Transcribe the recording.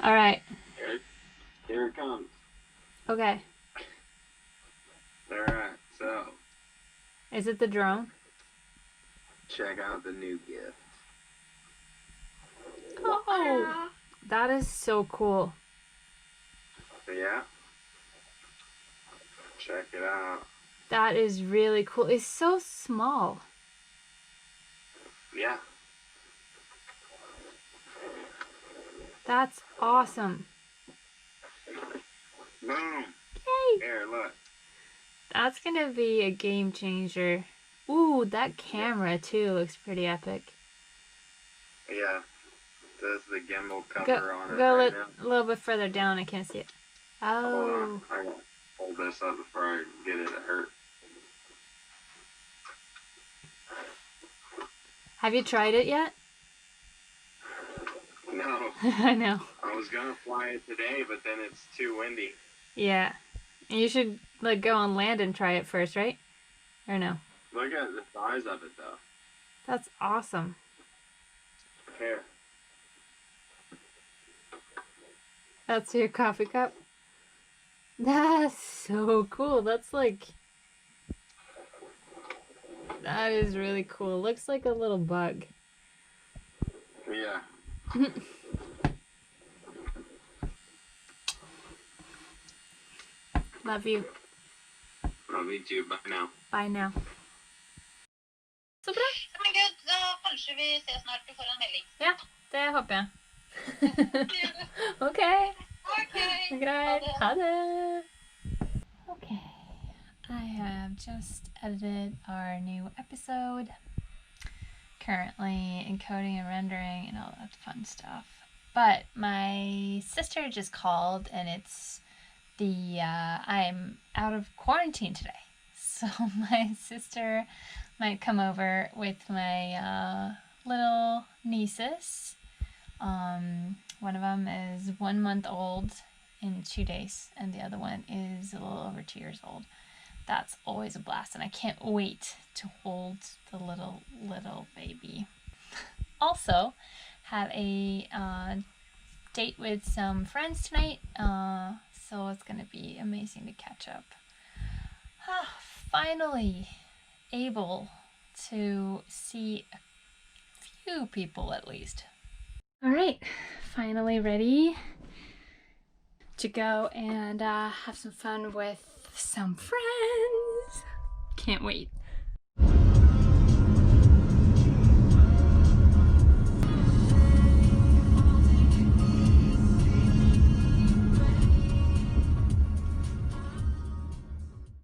All right. Here it comes. Okay. Alright, so Is it the drone? check out the new gift. Oh, that is so cool. Yeah. Check it out. That is really cool. It's so small. Yeah. That's awesome. Boom. Yay! Here, look. That's gonna be a game changer. Ooh, that camera too looks pretty epic. Yeah. There's the gimbal Go, cover on it go right now. a little bit further down. I can't see it. Hold on. Oh. I gotta hold this up before I get it to hurt. Have you tried it yet? No. I know. I was gonna fly it today, but then it's too windy. Yeah. And you should like go on land and try it first, right? Or no? Look at the size of it, though. That's awesome. Here. That's your coffee cup? That's so cool. That's like... That is really cool. Looks like a little bug. Yeah. Love you. Love you too. Bye now. Bye now. Så bra. Men gud, da kanskje vi ses snart. Du får en melding. Ja, det håper jeg. Ok. Ok. Greit. Ha det. Okay. I have just edited our new episode. Currently encoding and rendering and all that fun stuff. But my sister just called and it's I'm out of quarantine today. So my sister might come over with my little nieces. One of them is 1 month old in 2 days, and the other one is a little over 2 years old. That's always a blast, and I can't wait to hold the little baby. Also, have a date with some friends tonight, so it's gonna be amazing to catch up. Finally able to see a few people at least. All right, finally ready to go and have some fun with some friends. Can't wait.